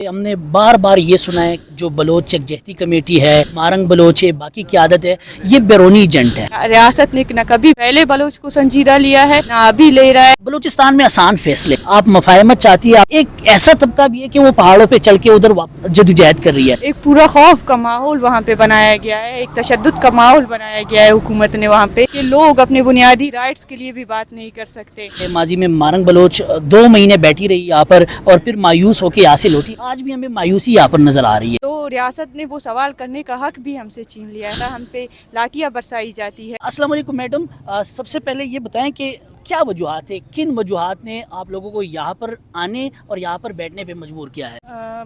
ہم نے بار بار یہ سنا ہے جو بلوچ یکجہتی کمیٹی ہے، مارنگ بلوچ ہے، باقی قیادت ہے، یہ بیرونی ایجنٹ ہے۔ ریاست نے نہ کبھی پہلے بلوچ کو سنجیدہ لیا ہے نہ ابھی لے رہا ہے۔ بلوچستان میں آسان فیصلے، آپ مفاہمت چاہتی ہے، ایک ایسا طبقہ بھی ہے کہ وہ پہاڑوں پہ چل کے ادھر جدوجہد کر رہی ہے۔ ایک پورا خوف کا ماحول وہاں پہ بنایا گیا ہے، ایک تشدد کا ماحول بنایا گیا ہے حکومت نے وہاں پہ کہ لوگ اپنے بنیادی رائٹس کے لیے بھی بات نہیں کر سکتے۔ ماضی میں مارنگ بلوچ 2 مہینے بیٹھی رہی یہاں پر اور پھر مایوس ہو کے حاصل ہوتی، آج بھی ہمیں مایوسی یہاں پر نظر آ رہی ہے۔ تو ریاست نے وہ سوال کرنے کا حق بھی ہم سے چھین لیا تھا، ہم پہ لاٹیاں برسائی جاتی ہے۔ السلام علیکم میڈم، سب سے پہلے یہ بتائیں کہ کیا وجوہات ہے، کن وجوہات نے آپ لوگوں کو یہاں پر آنے اور یہاں پر بیٹھنے پہ مجبور کیا ہے؟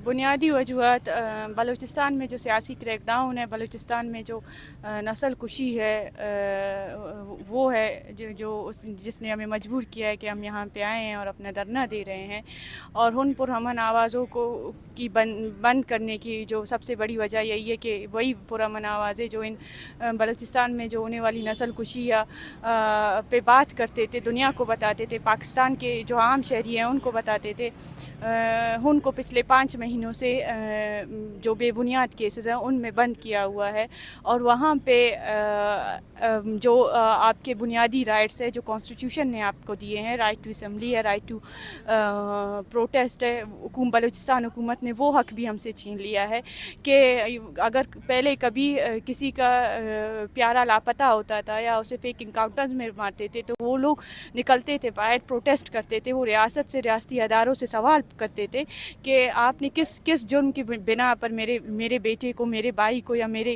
بنیادی وجوہات بلوچستان میں جو سیاسی کریک ڈاؤن ہے، بلوچستان میں جو نسل کشی ہے، وہ ہے جس نے ہمیں مجبور کیا ہے کہ ہم یہاں پہ آئے ہیں اور اپنا دھرنا دے رہے ہیں۔ اور ان پرامن آوازوں کی بند کرنے کی جو سب سے بڑی وجہ یہی ہے کہ وہی پرامن آوازیں جو ان بلوچستان میں جو ہونے والی نسل کشی پہ بات کرتے تھے، دنیا کو بتاتے تھے، پاکستان کے جو عام شہری ہیں ان کو بتاتے تھے، ان کو پچھلے 5 مہینوں سے جو بے بنیاد کیسز ہیں ان میں بند کیا ہوا ہے۔ اور وہاں پہ جو آپ کے بنیادی رائٹس ہے جو کانسٹیٹیوشن نے آپ کو دیے ہیں، رائٹ ٹو اسمبلی ہے، رائٹ ٹو پروٹیسٹ ہے، بلوچستان حکومت نے وہ حق بھی ہم سے چھین لیا ہے کہ اگر پہلے کبھی کسی کا پیارا لاپتہ ہوتا تھا یا اسے فیک انکاؤنٹرز میں مارتے تھے تو وہ لوگ نکلتے تھے باہر، پروٹیسٹ کرتے تھے، وہ ریاست سے، ریاستی اداروں سے سوال کرتے تھے کہ آپ نے کس جرم کی بنا پر میرے بیٹے کو، میرے بھائی کو یا میرے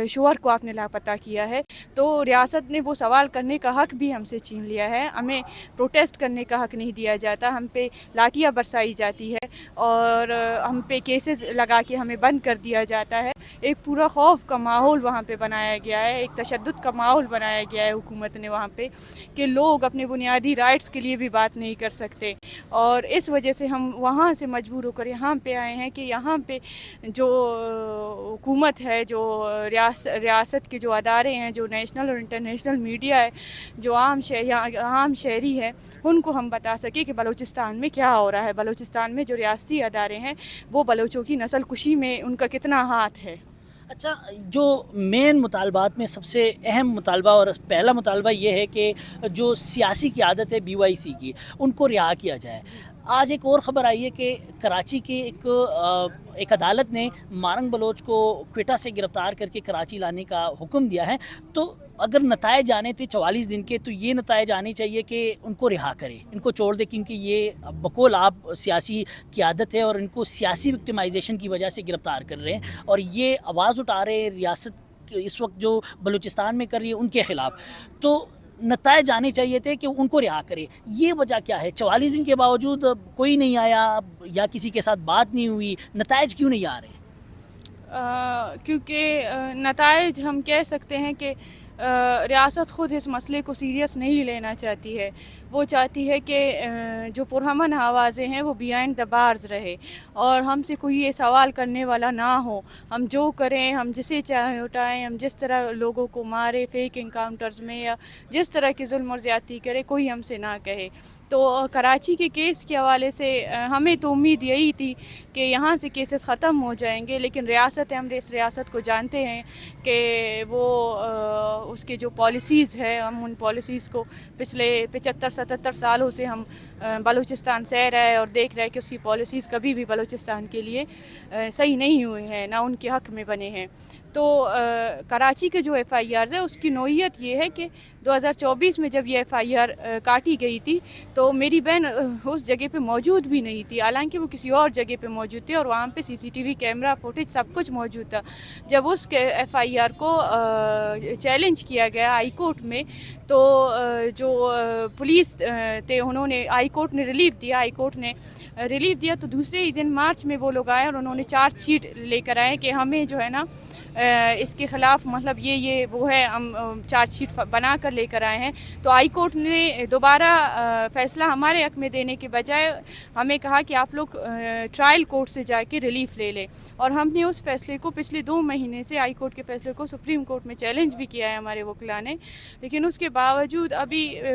شوہر کو آپ نے لاپتہ کیا ہے۔ تو ریاست نے وہ سوال کرنے کا حق بھی ہم سے چھین لیا ہے، ہمیں پروٹیسٹ کرنے کا حق نہیں دیا جاتا، ہم پہ لاٹیاں برسائی جاتی ہے اور ہم پہ کیسز لگا کے ہمیں بند کر دیا جاتا ہے۔ ایک پورا خوف کا ماحول وہاں پہ بنایا گیا ہے، ایک تشدد کا ماحول بنایا گیا ہے حکومت نے وہاں پہ کہ لوگ اپنے بنیادی رائٹس کے لیے بھی بات نہیں کر سکتے۔ اور اس وجہ سے ہم وہاں سے مجبور ہو کر یہاں پہ آئے ہیں کہ یہاں پہ جو حکومت ہے، جو ریاست کے جو ادارے ہیں، جو نیشنل اور انٹرنیشنل میڈیا ہے، جو عام شہری ہے، ان کو ہم بتا سکیں کہ بلوچستان میں کیا ہو رہا ہے، بلوچستان میں جو ریاستی ادارے ہیں وہ بلوچوں کی نسل کشی میں ان کا کتنا ہاتھ ہے۔ اچھا، جو مین مطالبات میں سب سے اہم مطالبہ اور پہلا مطالبہ یہ ہے کہ جو سیاسی قیادت ہے BYC کی، ان کو رہا کیا جائے۔ آج ایک اور خبر آئی ہے کہ کراچی کے ایک عدالت نے مارنگ بلوچ کو کوئٹہ سے گرفتار کر کے کراچی لانے کا حکم دیا ہے۔ تو اگر نتائج آنے تھے 44 دن کے، تو یہ نتائج آنے چاہیے کہ ان کو رہا کرے، ان کو چھوڑ دے، کیونکہ یہ بقول آپ سیاسی قیادت ہے اور ان کو سیاسی وکٹمائزیشن کی وجہ سے گرفتار کر رہے ہیں اور یہ آواز اٹھا رہے ہیں ریاست اس وقت جو بلوچستان میں کر رہی ہے ان کے خلاف۔ تو نتائج آنے چاہیے تھے کہ ان کو رہا کرے، یہ وجہ کیا ہے؟ 44 دن کے باوجود کوئی نہیں آیا یا کسی کے ساتھ بات نہیں ہوئی، نتائج کیوں نہیں آ رہے؟ کیونکہ نتائج ہم کہہ سکتے ہیں کہ ریاست خود اس مسئلے کو سیریس نہیں لینا چاہتی ہے، وہ چاہتی ہے کہ جو پرامن آوازیں ہیں وہ بیہائنڈ دا بارز رہے اور ہم سے کوئی یہ سوال کرنے والا نہ ہو، ہم جو کریں، ہم جسے چاہیں اٹھائیں، ہم جس طرح لوگوں کو مارے فیک انکاؤنٹرز میں یا جس طرح کی ظلم اور زیادتی کرے، کوئی ہم سے نہ کہے۔ تو کراچی کے کیس کے حوالے سے ہمیں تو امید یہی تھی کہ یہاں سے کیسز ختم ہو جائیں گے، لیکن ہم اس ریاست کو جانتے ہیں کہ وہ اس کے جو پالیسیز ہے، ہم ان پالیسیز کو پچھلے 75-77 سالوں سے ہم بلوچستان سہ رہا ہے اور دیکھ رہا ہے کہ اس کی پالیسیز کبھی بھی بلوچستان کے لیے صحیح نہیں ہوئے ہیں، نہ ان کے حق میں بنے ہیں۔ تو کراچی کے جو FIRs ہے اس کی نوعیت یہ ہے کہ 2024 میں جب یہ FIR کاٹی گئی تھی تو میری بہن اس جگہ پہ موجود بھی نہیں تھی، حالانکہ وہ کسی اور جگہ پہ موجود تھی اور وہاں پہ CCTV کیمرہ فوٹیج سب کچھ موجود تھا۔ جب اس کے FIR کو چیلنج کیا گیا ہائی کورٹ میں تو جو پولیس تھے انہوں نے، ہائی کورٹ نے ریلیف دیا تو دوسرے ہی دن مارچ میں وہ لوگ آئے اور انہوں نے چارج شیٹ لے کر آئے کہ ہمیں جو ہے نا اس کے خلاف مطلب یہ وہ ہے، ہم چارج شیٹ بنا کر لے کر آئے ہیں۔ تو ہائی کورٹ نے دوبارہ فیصلہ ہمارے حق میں دینے کے بجائے ہمیں کہا کہ آپ لوگ ٹرائل کورٹ سے جا کے ریلیف لے لیں، اور ہم نے اس فیصلے کو پچھلے 2 مہینے سے ہائی کورٹ کے فیصلے کو سپریم کورٹ میں چیلنج بھی کیا ہے ہمارے وکلاء نے، لیکن اس کے باوجود ابھی